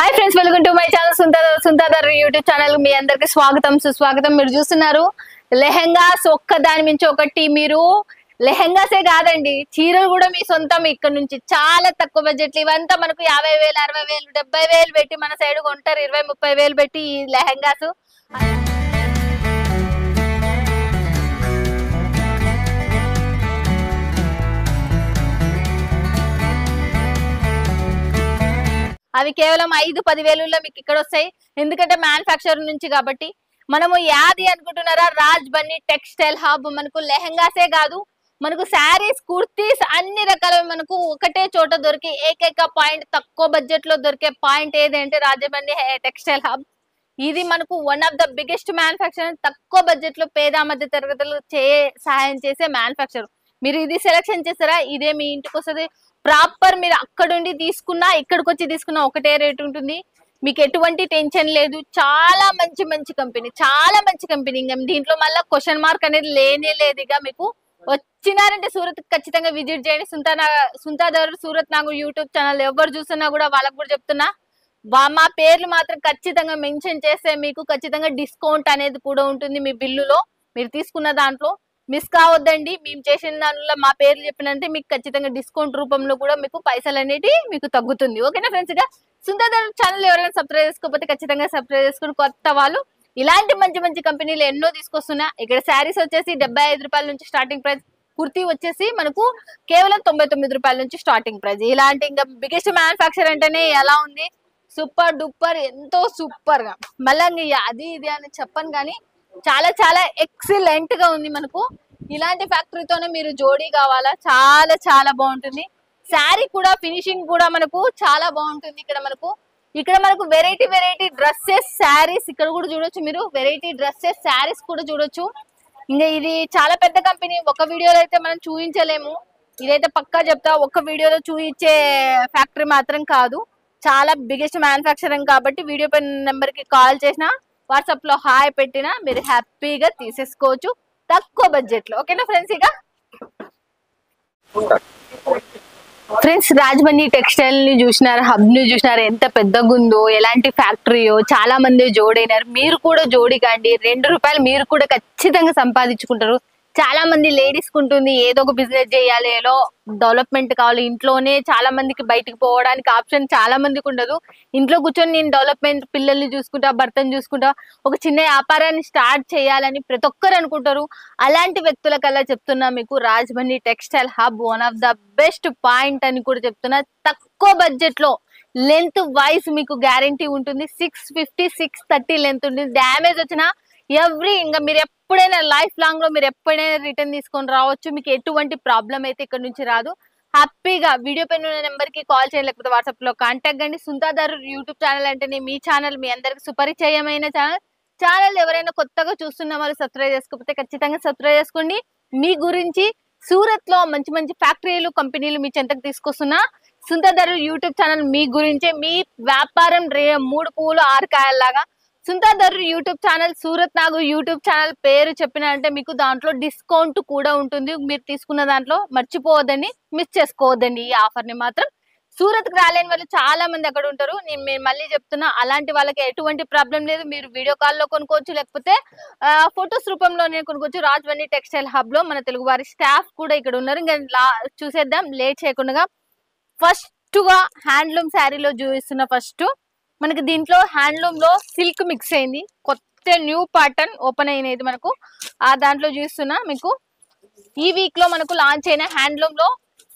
Hi friends, welcome to my channel సుంతాదర్ YouTube channel. మీ అందరికి స్వాగతం సుస్వాగతం. మీరు చూస్తున్నారు లెహెంగాస్, ఒక్క దాని మించి ఒకటి. మీరు లెహెంగాసే కాదండి, చీరలు కూడా మీ సొంతం. ఇక్కడ నుంచి చాలా తక్కువ బడ్జెట్. ఇవంతా మనకు 50,000, 60,000, 70,000 పెట్టి మన సైడ్ కొంటారు. 20,000, 30,000 పెట్టి ఈ లెహెంగాస్. అవి కేవలం 5-10,000 మీకు ఇక్కడ వస్తాయి. ఎందుకంటే మ్యానుఫ్యాక్చర్ నుంచి కాబట్టి. మనము యాది అనుకుంటున్నారా, రాజ్ బన్నీ టెక్స్టైల్ హబ్. మనకు లెహెంగాసే కాదు, మనకు శారీస్, కుర్తీస్, అన్ని రకాల మనకు ఒకటే చోట దొరికే ఏకైక పాయింట్, తక్కువ బడ్జెట్ లో దొరికే పాయింట్ ఏదంటే రాజ్ బన్నీ టెక్స్టైల్ హబ్. ఇది మనకు one of the biggest manufacture. తక్కువ బడ్జెట్ లో పేద మధ్య తరగతులు సహాయం చేసే మ్యానుఫ్యాక్చర్. మీరు ఇది సెలెక్షన్ చేస్తారా, ఇదే మీ ఇంటికి వస్తుంది. ప్రాపర్ మీరు అక్కడుండి తీసుకున్నా, ఇక్కడికి వచ్చి తీసుకున్నా ఒకటే రేట్ ఉంటుంది. మీకు ఎటువంటి టెన్షన్ లేదు. చాలా మంచి మంచి కంపెనీ, చాలా మంచి కంపెనీ. ఇంకా దీంట్లో మళ్ళీ క్వశ్చన్ మార్క్ అనేది లేనే లేదు. ఇక మీకు వచ్చినారంటే సూరత్ ఖచ్చితంగా విజిట్ చేయండి. సుంతాదర్ సూరత్ నాగు యూట్యూబ్ ఛానల్ ఎవరు చూస్తున్నా కూడా వాళ్ళకు కూడా చెప్తున్నా, మా పేర్లు మాత్రం ఖచ్చితంగా మెన్షన్ చేస్తే మీకు ఖచ్చితంగా డిస్కౌంట్ అనేది కూడా ఉంటుంది మీ బిల్లులో. మీరు తీసుకున్న దాంట్లో మిస్ కావద్దండి. మేము చేసిన దానిలో మా పేర్లు చెప్పినంటే మీకు ఖచ్చితంగా డిస్కౌంట్ రూపంలో కూడా మీకు పైసలు అనేది మీకు తగ్గుతుంది. ఓకేనా ఫ్రెండ్స్? ఇక సుందర్ ఛానల్ ఎవరైనా సబ్స్క్రైబ్ చేసుకోకపోతే ఖచ్చితంగా సబ్స్క్రైబ్ చేసుకుని, కొత్త వాళ్ళు ఇలాంటి మంచి మంచి కంపెనీలు ఎన్నో తీసుకొస్తున్నా. ఇక్కడ శారీస్ వచ్చేసి 75 రూపాయల నుంచి స్టార్టింగ్ ప్రైస్. కుర్తీ వచ్చేసి మనకు కేవలం 99 రూపాయల నుంచి స్టార్టింగ్ ప్రైస్. ఇలాంటి ఇంకా బిగ్గెస్ట్ మ్యానుఫ్యాక్చర్ అంటేనే ఎలా ఉంది, సూపర్ డూపర్, ఎంతో సూపర్ గా. మళ్ళీ అది ఇది అని చెప్పను కానీ చాలా చాలా ఎక్సలెంట్ గా ఉంది. మనకు ఇలాంటి ఫ్యాక్టరీతోనే మీరు జోడీ కావాలా, చాలా చాలా బాగుంటుంది. శారీ కూడా ఫినిషింగ్ కూడా మనకు చాలా బాగుంటుంది. ఇక్కడ మనకు వెరైటీ వెరైటీ డ్రెస్సెస్, శారీస్ ఇక్కడ కూడా చూడొచ్చు. మీరు వెరైటీ డ్రెస్సెస్, శారీస్ కూడా చూడొచ్చు. ఇంకా ఇది చాలా పెద్ద కంపెనీ. ఒక వీడియోలో అయితే మనం చూపించలేము. ఇదైతే పక్కా చెప్తా, ఒక్క వీడియోలో చూపించే ఫ్యాక్టరీ మాత్రం కాదు. చాలా బిగ్గెస్ట్ మ్యానుఫ్యాక్చరింగ్ కాబట్టి వీడియో పై నెంబర్ కి కాల్ చేసినా, వాట్సాప్ లో హాయ్ పెట్టినా మీరు హ్యాపీగా తీసేసుకోవచ్చు తక్కువ బడ్జెట్ లో. ఓకేనా ఫ్రెండ్స్? ఇక ఫ్రెండ్స్, రాజ్ బన్నీ టెక్స్టైల్ ని చూసినారు, హబ్ ని చూసినారు, ఎంత పెద్దగా ఉందో, ఎలాంటి ఫ్యాక్టరీయో. చాలా మంది జోడైనారు. మీరు కూడా జోడి కాండి. 2 రూపాయలు మీరు కూడా ఖచ్చితంగా సంపాదించుకుంటారు. చాలా మంది లేడీస్ కుంటుంది ఏదో ఒక బిజినెస్ చేయాలి, ఏదో డెవలప్మెంట్ కావాలి. ఇంట్లోనే చాలా మందికి బయటికి పోవడానికి ఆప్షన్ చాలా మందికి ఉండదు. ఇంట్లో కూర్చొని నేను డెవలప్మెంట్, పిల్లల్ని చూసుకుంటా, భర్తను చూసుకుంటా, ఒక చిన్న వ్యాపారాన్ని స్టార్ట్ చేయాలని ప్రతి ఒక్కరు అనుకుంటారు. అలాంటి వ్యక్తులకల్లా చెప్తున్నా, మీకు Raj Bunny textile hub one of the best point అని కూడా చెప్తున్నా. తక్కువ బడ్జెట్ లో లెంత్ వైజ్ మీకు గ్యారంటీ ఉంటుంది. 650, 630 లెంత్ ఉంటుంది. డ్యామేజ్ వచ్చినా ఇంకా మీరు ఎప్పుడైనా లైఫ్ లాంగ్ లో మీరు ఎప్పుడైనా రిటర్న్ తీసుకొని రావచ్చు. మీకు ఎటువంటి ప్రాబ్లం అయితే ఇక్కడ నుంచి రాదు. హ్యాపీగా వీడియో పైన ఉన్న నెంబర్ కి కాల్ చేయండి, లేకపోతే వాట్సాప్ లో కాంటాక్ట్ కండి. సుంతాదర్ యూట్యూబ్ ఛానల్ అంటేనే మీ ఛానల్, మీ అందరికి సుపరిచయమైన ఛానల్. ఎవరైనా కొత్తగా చూస్తున్న వాళ్ళు సబ్స్క్రైబ్ చేసుకోకపోతే ఖచ్చితంగా సబ్స్క్రైబ్ చేసుకోండి. మీ గురించి సూరత్ లో మంచి మంచి ఫ్యాక్టరీలు, కంపెనీలు మీ చెంతకు తీసుకొస్తున్నా. సుంతాదర్ యూట్యూబ్ ఛానల్ మీ గురించే. మీ వ్యాపారం 3 పువ్వులు 6 కాయల్లాగా. సుంతాదర్ యూట్యూబ్ ఛానల్, సూరత్ నాగు యూట్యూబ్ ఛానల్ పేరు చెప్పిన అంటే మీకు దాంట్లో డిస్కౌంట్ కూడా ఉంటుంది. మీరు తీసుకున్న దాంట్లో మర్చిపోవద్దండి, మిస్ చేసుకోవద్దండి ఈ ఆఫర్ ని మాత్రం. సూరత్ కి రాలేని వాళ్ళు చాలా మంది అక్కడ ఉంటారు. నేను మళ్ళీ చెప్తున్నా, అలాంటి వాళ్ళకి ఎటువంటి ప్రాబ్లం లేదు. మీరు వీడియో కాల్లో కొనుక్కోవచ్చు, లేకపోతే ఫొటోస్ రూపంలోనే కొనుక్కోవచ్చు. రాజ్ బన్నీ టెక్స్టైల్ హబ్ లో మన తెలుగు వారి స్టాఫ్ కూడా ఇక్కడ ఉన్నారు. ఇంకా చూసేద్దాం లేట్ చేయకుండా. ఫస్ట్ గా హ్యాండ్లూమ్ శారీలో చూపిస్తున్న. ఫస్ట్ మనకి దీంట్లో హ్యాండ్లూమ్ లో సిల్క్ మిక్స్ అయింది, కొత్త న్యూ ప్యాటర్న్ ఓపెన్ అయినది మనకు. దాంట్లో చూస్తున్నా మీకు ఈ వీక్ లో మనకు లాంచ్ అయిన హ్యాండ్లూమ్ లో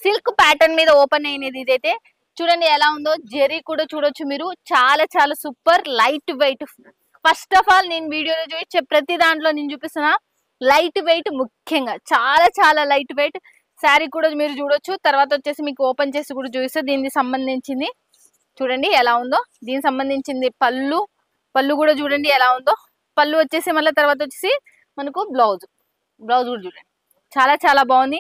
సిల్క్ ప్యాటర్న్ మీద ఓపెన్ అయినది. ఇదైతే చూడండి ఎలా ఉందో. జెరీ కూడా చూడొచ్చు మీరు. చాలా చాలా super light weight. First of all నేను వీడియోలో చూపించే ప్రతి దాంట్లో నేను చూపిస్తున్నా లైట్ వెయిట్. ముఖ్యంగా చాలా చాలా లైట్ వెయిట్. శారీ కూడా మీరు చూడొచ్చు. తర్వాత వచ్చేసి మీకు ఓపెన్ చేసి కూడా చూపిస్తే దీనికి సంబంధించింది చూడండి ఎలా ఉందో. దీనికి సంబంధించింది పళ్ళు కూడా చూడండి ఎలా ఉందో. పళ్ళు వచ్చేసి మళ్ళీ తర్వాత వచ్చేసి మనకు బ్లౌజ్ కూడా చూడండి చాలా చాలా బాగుంది.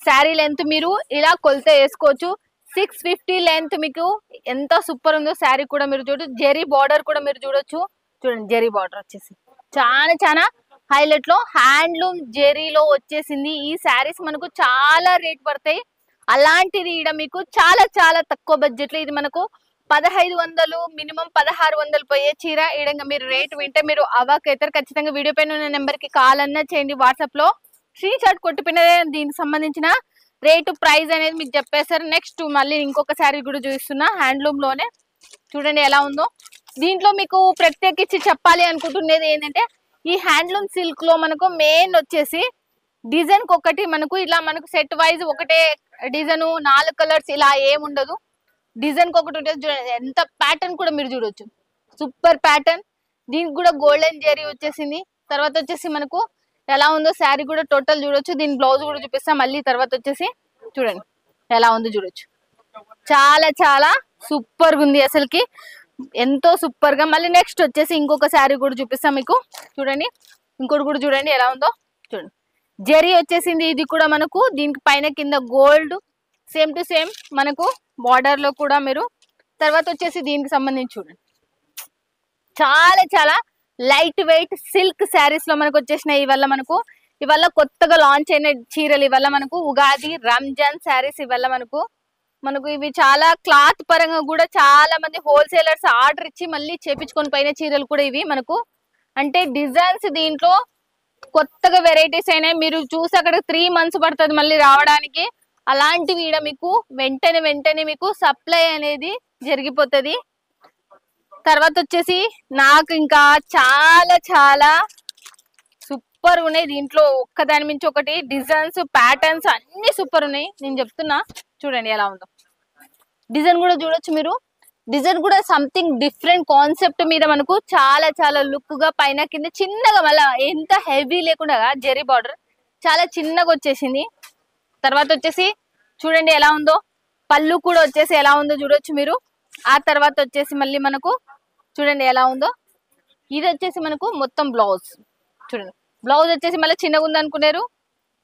శారీ లెంత్ మీరు ఇలా కొలత వేసుకోవచ్చు. 650 లెంత్ మీకు ఎంత సూపర్ ఉందో. శారీ కూడా మీరు చూడొచ్చు. జెరీ బార్డర్ కూడా మీరు చూడొచ్చు. చూడండి జెరీ బార్డర్ వచ్చేసి చాలా చాలా హైలైట్ లో హ్యాండ్లూమ్ జెరీలో వచ్చేసింది. ఈ శారీస్ మనకు చాలా రేట్ పడతాయి. అలాంటిది ఇక్కడ మీకు చాలా చాలా తక్కువ బడ్జెట్ లో ఇది మనకు 1500 మినిమం 1600 పోయే చీర ఈడంగా మీరు రేట్ వింటే మీరు అవాక్ అవుతారు. ఖచ్చితంగా వీడియో పైన ఉన్న నెంబర్ కి కాల్ అన్నా చేయండి, వాట్సాప్ లో స్క్రీన్ షాట్ కొట్టిపోయిన దీనికి సంబంధించిన రేటు ప్రైస్ అనేది మీకు చెప్పేస్తారు. నెక్స్ట్ మళ్ళీ ఇంకొక శారీ కూడా చూపిస్తున్నా హ్యాండ్లూమ్ లోనే, చూడండి ఎలా ఉందో. దీంట్లో మీకు ప్రత్యేకించి చెప్పాలి అనుకుంటున్నది ఏంటంటే ఈ హ్యాండ్లూమ్ సిల్క్ లో మనకు మెయిన్ వచ్చేసి డిజైన్ ఒకటి మనకు ఇలా మనకు సెట్ వైజ్ ఒకటే డిజైన్ 4 కలర్స్ ఇలా ఏముండదు, డిజైన్ ఒకటి ఉంటుంది. చూడండి ఎంత ప్యాటర్న్ కూడా మీరు చూడొచ్చు, సూపర్ ప్యాటర్న్. దీనికి కూడా గోల్డెన్ జెరీ వచ్చేసింది. తర్వాత వచ్చేసి మనకు ఎలా ఉందో శారీ కూడా టోటల్ చూడొచ్చు. దీని బ్లౌజ్ కూడా చూపిస్తాం మళ్ళీ. తర్వాత వచ్చేసి చూడండి ఎలా ఉందో చూడొచ్చు, చాలా చాలా సూపర్ గా ఉంది అసలుకి, ఎంతో సూపర్ గా. మళ్ళీ నెక్స్ట్ వచ్చేసి ఇంకొక శారీ కూడా చూపిస్తాం మీకు, చూడండి ఇంకోటి కూడా చూడండి ఎలా ఉందో. చూడండి జెరీ వచ్చేసింది, ఇది కూడా మనకు దీనికి పైన కింద గోల్డ్ సేమ్ టు సేమ్ మనకు బార్డర్ లో కూడా మీరు. తర్వాత వచ్చేసి దీనికి సంబంధించి చూడండి చాలా చాలా లైట్ వెయిట్ సిల్క్ శారీస్ లో మనకు వచ్చేసినాయి. ఇవల్ల మనకు ఇవల్ల కొత్తగా లాంచ్ అయిన చీరలు, ఇవల్ల మనకు ఉగాది రంజాన్ శారీస్, ఇవల్ల మనకు ఇవి చాలా క్లాత్ పరంగా కూడా చాలా మంది హోల్సేలర్స్ ఆర్డర్ ఇచ్చి మళ్ళీ చేపించుకొని పైన చీరలు కూడా ఇవి మనకు. అంటే డిజైన్స్ దీంట్లో కొత్తగా వెరైటీస్ అయినాయి, మీరు చూసి అక్కడ 3 months పడుతుంది మళ్ళీ రావడానికి. అలాంటివి ఈడ మీకు వెంటనే మీకు సప్లై అనేది జరిగిపోతుంది. తర్వాత వచ్చేసి నాకు ఇంకా చాలా చాలా సూపర్ ఉన్నాయి దీంట్లో, ఒక్కదాని మించి ఒకటి డిజైన్స్ ప్యాటర్న్స్ అన్ని సూపర్ ఉన్నాయి. నేను చెప్తున్నా చూడండి ఎలా ఉందో. డిజైన్ కూడా చూడొచ్చు మీరు, డిజైన్ కూడా సంథింగ్ డిఫరెంట్ కాన్సెప్ట్ మీద మనకు చాలా చాలా లుక్ గా పైన కింద చిన్నగా, మళ్ళీ ఎంత హెవీ లేకుండా జెరీ బార్డర్ చాలా చిన్నగా వచ్చేసింది. తర్వాత వచ్చేసి చూడండి ఎలా ఉందో, పళ్ళు కూడా వచ్చేసి ఎలా ఉందో చూడొచ్చు మీరు. ఆ తర్వాత వచ్చేసి మళ్ళీ మనకు చూడండి ఎలా ఉందో. ఇది వచ్చేసి మనకు మొత్తం బ్లౌజ్ చూడండి, బ్లౌజ్ వచ్చేసి మళ్ళీ చిన్నగా ఉంది అనుకున్నారు,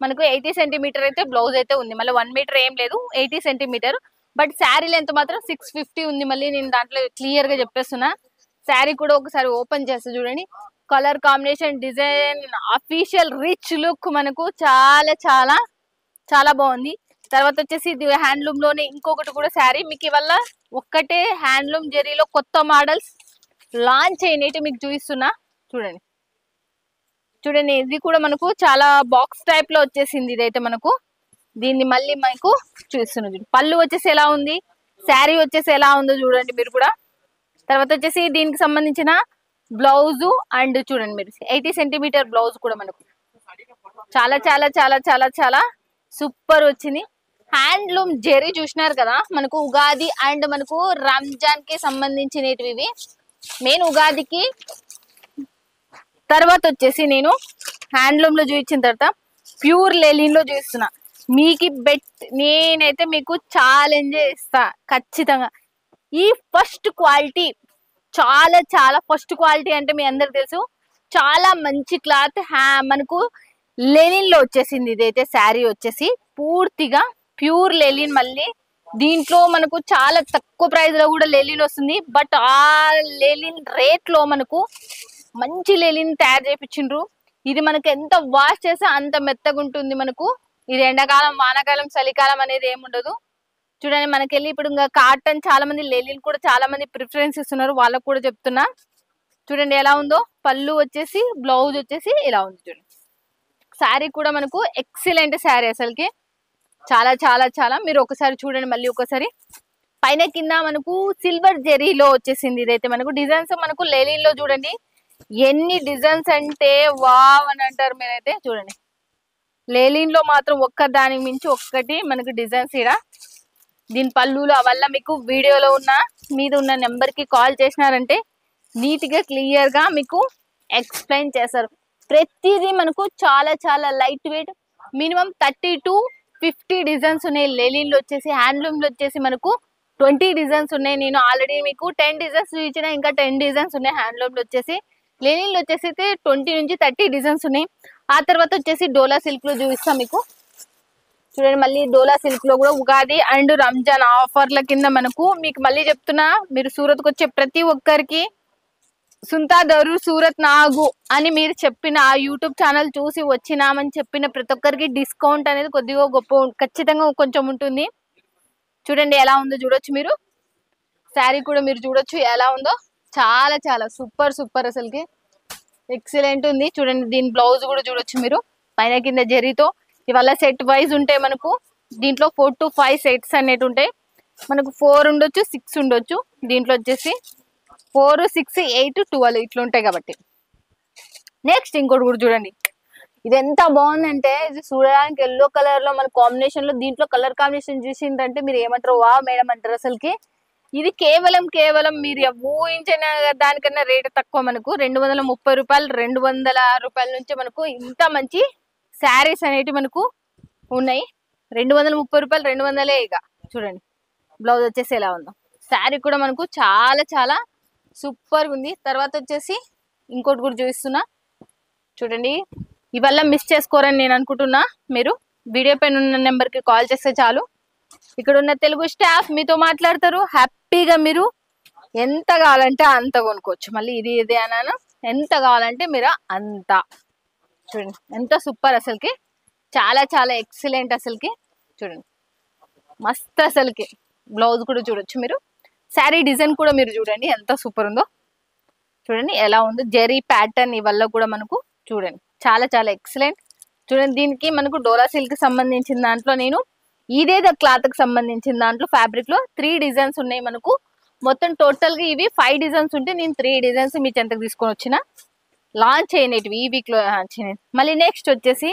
మనకు 80 cm అయితే బ్లౌజ్ అయితే ఉంది, మళ్ళీ 1 మీటర్ ఏం లేదు 80 cm. బట్ శారీ లెంత్ మాత్రం 650 ఉంది. మళ్ళీ నేను దాంట్లో క్లియర్ గా చెప్పేస్తున్నా. శారీ కూడా ఒకసారి ఓపెన్ చేస్తే చూడండి, colour combination design official rich look మనకు చాలా చాలా చాలా బాగుంది. తర్వాత వచ్చేసి ఇది హ్యాండ్లూమ్ లోనే ఇంకొకటి కూడా శారీ మీకు ఇవల్ల ఒక్కటే హ్యాండ్లూమ్ జెరీలో కొత్త మోడల్స్ లాంచ్ అయినట్టు మీకు చూపిస్తున్నా. చూడండి చూడండి ఇది కూడా మనకు చాలా బాక్స్ టైప్ లో వచ్చేసింది. ఇదైతే మనకు దీన్ని మళ్ళీ మనకు చూస్తున్నది. పళ్ళు వచ్చేసి ఎలా ఉంది, శారీ వచ్చేసి ఎలా ఉందో చూడండి మీరు కూడా. తర్వాత వచ్చేసి దీనికి సంబంధించిన బ్లౌజ్ అండ్ చూడండి మీరు 80 cm బ్లౌజ్ కూడా మనకు చాలా చాలా చాలా చాలా చాలా సూపర్ వచ్చింది. హ్యాండ్లూమ్ జెరీ చూసినారు కదా, మనకు ఉగాది అండ్ మనకు రంజాన్ కి సంబంధించినవి ఇవి. మెయిన్ ఉగాదికి తర్వాత వచ్చేసి నేను హ్యాండ్లూమ్ లో చూపించిన తర్వాత ప్యూర్ లెలిన్ లో చూస్తున్నా. మీకు నేనైతే మీకు ఛాలెంజ్ ఇస్తా ఖచ్చితంగా. ఈ ఫస్ట్ క్వాలిటీ చాలా చాలా ఫస్ట్ క్వాలిటీ అంటే మీ అందరికి తెలుసు, చాలా మంచి క్లాత్ మనకు లెనిన్ లో వచ్చేసింది. ఇదైతే శారీ వచ్చేసి పూర్తిగా ప్యూర్ లెలిన్. మళ్ళీ దీంట్లో మనకు చాలా తక్కువ ప్రైస్ లో కూడా లెలిన్ వస్తుంది. బట్ ఆ లెలిన్ రేట్ లో మనకు మంచి లెలిన్ తయారు చేయించిండ్రు. ఇది మనకు ఎంత వాష్ చేస్తే అంత మెత్తగా ఉంటుంది మనకు. ఇది ఎండాకాలం వానాకాలం చలికాలం అనేది ఏముండదు. చూడండి మనకెళ్ళి ఇప్పుడు ఇంకా కాటన్ చాలా మంది, లెలిన్ కూడా చాలా మంది ప్రిఫరెన్స్ ఇస్తున్నారు, వాళ్ళకు కూడా చెప్తున్నా. చూడండి ఎలా ఉందో, పళ్ళు వచ్చేసి బ్లౌజ్ వచ్చేసి ఇలా ఉంది. చూడండి శారీ కూడా మనకు ఎక్సలెంట్ శారీ అసలుకి, చాలా చాలా చాలా. మీరు ఒకసారి చూడండి మళ్ళీ ఒకసారి. పైన కింద మనకు సిల్వర్ జెరీలో వచ్చేసింది. ఇదైతే మనకు డిజైన్స్ మనకు లెలిన్ లో చూడండి ఎన్ని డిజైన్స్ అంటే వావ్ అని అంటారు మీరైతే. చూడండి లెలిన్ లో మాత్రం ఒక్క దానికి మించి ఒక్కటి మనకు డిజైన్స్ ఇడ. దీని పళ్ళులు అవల్ల మీకు వీడియోలో ఉన్న మీద ఉన్న నెంబర్ కి కాల్ చేసినారంటే నీట్ గా క్లియర్ గా మీకు ఎక్స్ప్లెయిన్ చేస్తారు. ప్రతిదీ మనకు చాలా చాలా light weight, minimum 30 to 50 designs ఉన్నాయి. లెలిన్ లో వచ్చేసి హ్యాండ్లూమ్ లో వచ్చేసి మనకు 20 డిజైన్స్ ఉన్నాయి. నేను ఆల్రెడీ మీకు 10 డిజైన్స్ ఇచ్చిన, ఇంకా 10 డిజైన్స్ ఉన్నాయి హ్యాండ్లూమ్ లో వచ్చేసి. లెనిన్ లో వచ్చేసి 20 నుంచి 30 డిజైన్స్ ఉన్నాయి. ఆ తర్వాత వచ్చేసి డోలా సిల్క్ లో చూపిస్తాం మీకు. చూడండి మళ్ళీ డోలా సిల్క్ లో కూడా ఉగాది అండ్ రంజాన్ ఆఫర్ల కింద మనకు మీకు మళ్ళీ చెప్తున్నా, మీరు సూరత్ కు వచ్చే ప్రతి ఒక్కరికి సుంతా దరు సూరత్ నాగు అని మీరు చెప్పిన ఆ యూట్యూబ్ ఛానల్ చూసి వచ్చినామని చెప్పిన ప్రతి ఒక్కరికి డిస్కౌంట్ అనేది కొద్దిగా గొప్ప ఖచ్చితంగా కొంచెం ఉంటుంది. చూడండి ఎలా ఉందో చూడొచ్చు మీరు. శారీ కూడా మీరు చూడొచ్చు ఎలా ఉందో, చాలా చాలా సూపర్ సూపర్ అసలుకి ఎక్సలెంట్ ఉంది. చూడండి దీని బ్లౌజ్ కూడా చూడొచ్చు మీరు, పైన కింద జరీతో. ఇవాళ సెట్ వైజ్ ఉంటాయి మనకు, దీంట్లో 4 to 5 సెట్స్ అనేవి ఉంటాయి మనకు. 4 ఉండొచ్చు, 6 ఉండొచ్చు. దీంట్లో వచ్చేసి 4, 6, 8, 12 ఇట్లా ఉంటాయి కాబట్టి. నెక్స్ట్ ఇంకోటి కూడా చూడండి, ఇది ఎంత బాగుందంటే, ఇది చూడడానికి ఎల్లో కలర్ లో మన కాంబినేషన్ లో, దీంట్లో కలర్ కాంబినేషన్ చూసిందంటే మీరు ఏమంటారు, వా మేడం అంటారు అసలుకి. ఇది కేవలం కేవలం మీరు ఊహించిన దానికన్నా రేటు తక్కువ మనకు. 230 రూపాయలు, 200 రూపాయల నుంచి మనకు ఇంత మంచి శారీస్ అనేవి మనకు ఉన్నాయి. 230 రూపాయలు, 200 ఇక. చూడండి బ్లౌజ్ వచ్చేసి ఎలా ఉందో, శారీ కూడా మనకు చాలా చాలా సూపర్ ఉంది. తర్వాత వచ్చేసి ఇంకోటి కూడా చూపిస్తున్నా చూడండి. ఇవల్ల మిస్ చేసుకోరని నేను అనుకుంటున్నా. మీరు వీడియో పైన ఉన్న నెంబర్ కి కాల్ చేస్తే చాలు, ఇక్కడ ఉన్న తెలుగు స్టాఫ్ మీతో మాట్లాడతారు. హ్యాపీగా మీరు ఎంత కావాలంటే అంత కొనుక్కోవచ్చు. మళ్ళీ ఇది ఇది అన్నాను, ఎంత కావాలంటే మీరు అంత. చూడండి ఎంత సూపర్ అసలుకి, చాలా చాలా ఎక్సలెంట్ అసలుకి. చూడండి మస్త్ అసలుకి. బ్లౌజ్ కూడా చూడొచ్చు మీరు, శారీ డిజైన్ కూడా మీరు చూడండి ఎంత సూపర్ ఉందో. చూడండి ఎలా ఉందో, జెరీ ప్యాటర్న్ ఇవల్ల కూడా మనకు చూడండి చాలా చాలా ఎక్సలెంట్. చూడండి దీనికి మనకు డోలా సిల్క్ సంబంధించిన దాంట్లో, నేను ఇదేదో క్లాత్ కి సంబంధించిన దాంట్లో ఫ్యాబ్రిక్ లో 3 డిజైన్స్ ఉన్నాయి మనకు. మొత్తం టోటల్ గా ఇవి 5 డిజైన్స్ ఉంటే నేను 3 డిజైన్స్ మీ చెంతకు తీసుకొని వచ్చిన, లాంచ్ అయినవి ఈ వీక్ లో. మళ్ళీ నెక్స్ట్ వచ్చేసి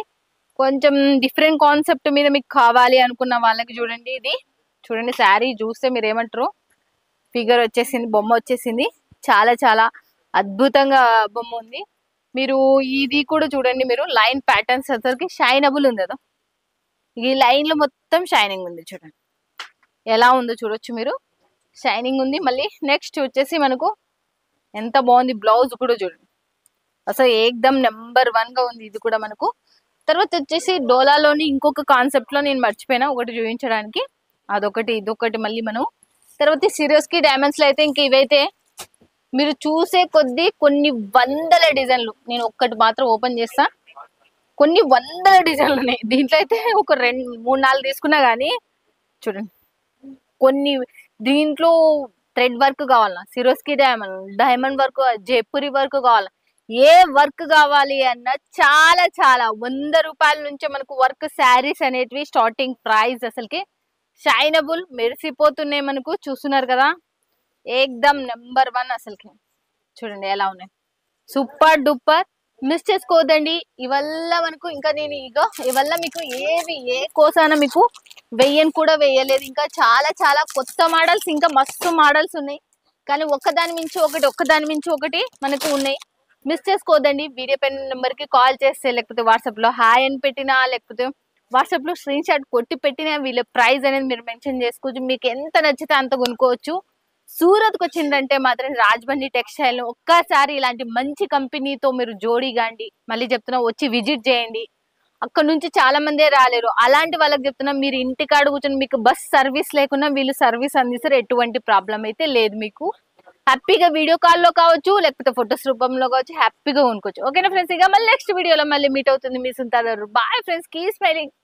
కొంచెం డిఫరెంట్ కాన్సెప్ట్ మీద మీకు కావాలి అనుకున్న వాళ్ళకి చూడండి, ఇది చూడండి శారీ చూస్తే మీరు ఏమంటారు, ఫిగర్ వచ్చేసింది, బొమ్మ వచ్చేసింది, చాలా చాలా అద్భుతంగా బొమ్మ ఉంది. మీరు ఇది కూడా చూడండి, మీరు లైన్ ప్యాటర్న్స్ అసలుకి షైనబుల్ ఉంది కదా, ఈ లైన్ లో మొత్తం షైనింగ్ ఉంది. చూడండి ఎలా ఉందో చూడొచ్చు మీరు, షైనింగ్ ఉంది. మళ్ళీ నెక్స్ట్ వచ్చేసి మనకు ఎంత బాగుంది, బ్లౌజ్ కూడా చూడండి అసలు ఏకదమ్ నెంబర్ 1 గా ఉంది ఇది కూడా మనకు. తర్వాత వచ్చేసి డోలాలోని ఇంకొక కాన్సెప్ట్ లో నేను మర్చిపోయినా ఒకటి చూపించడానికి, అదొకటి ఇదొకటి. మళ్ళీ మనం తర్వాత సిరియస్ కి డైమండ్స్ లో అయితే ఇంక ఇవైతే మీరు చూసే కొద్దీ కొన్ని వందల డిజైన్లు, నేను ఒక్కటి మాత్రం ఓపెన్ చేస్తా, కొన్ని వందల డిజైన్లు ఉన్నాయి దీంట్లో. అయితే ఒక 2, 3, 4 తీసుకున్నా కానీ చూడండి కొన్ని. దీంట్లో థ్రెడ్ వర్క్ కావాలన్నా, Swarovski diamond work, Jaipuri work కావాలన్నా, ఏ వర్క్ కావాలి అన్నా చాలా చాలా 100 రూపాయల నుంచి మనకు వర్క్ శారీస్ అనేటివి స్టార్టింగ్ ప్రైస్. అసలుకి షైనబుల్ మెరిసిపోతున్నాయి మనకు, చూస్తున్నారు కదా ఏకదమ్ నెంబర్ 1 అసలుకి. చూడండి ఎలా ఉన్నాయి, సూపర్ డూపర్. మిస్ చేసుకోవద్దండి ఇవల్ల మనకు. ఇంకా నేను ఇవల్ల మీకు ఏవి ఏ కోసాన మీకు వెయ్యని కూడా వేయలేదు. ఇంకా చాలా చాలా కొత్త మోడల్స్, ఇంకా మస్తు మోడల్స్ ఉన్నాయి. కానీ ఒక్కదాని మించి ఒకటి, ఒక్కదాని మించి ఒకటి మనకు ఉన్నాయి. మిస్ చేసుకోవద్దండి. వీడియో పైన నెంబర్ కి కాల్ చేస్తే, లేకపోతే వాట్సాప్ లో హాయ్ అని పెట్టినా, లేకపోతే వాట్సాప్ లో స్క్రీన్ షాట్ కొట్టి పెట్టినా వీళ్ళ ప్రైస్ అనేది మీరు మెన్షన్ చేసుకోవచ్చు. మీకు ఎంత నచ్చితే అంత కొనుక్కోవచ్చు. సూరత్ కు వచ్చిందంటే మాత్రం రాజమండ్రి టెక్స్టైల్ ఒక్కసారి ఇలాంటి మంచి కంపెనీతో మీరు జోడీగాండి. మళ్ళీ చెప్తున్నా, వచ్చి విజిట్ చేయండి. అక్కడ నుంచి చాలా మందే రాలేరు, అలాంటి వాళ్ళకి చెప్తున్నా, మీరు ఇంటికాడ కూర్చొని మీకు బస్ సర్వీస్ లేకున్నా వీళ్ళు సర్వీస్ అందిస్తారు. ఎటువంటి ప్రాబ్లం అయితే లేదు మీకు. హ్యాపీగా వీడియో కాల్లో కావచ్చు, లేకపోతే ఫొటోస్ రూపంలో కావచ్చు, హ్యాపీగా కొనుక్కోవచ్చు. ఓకేనా ఫ్రెండ్స్, ఇక మళ్ళీ నెక్స్ట్ వీడియోలో మళ్ళీ మీట్ అవుతుంది మీ సుంతారు. Bye friends, keep smiling.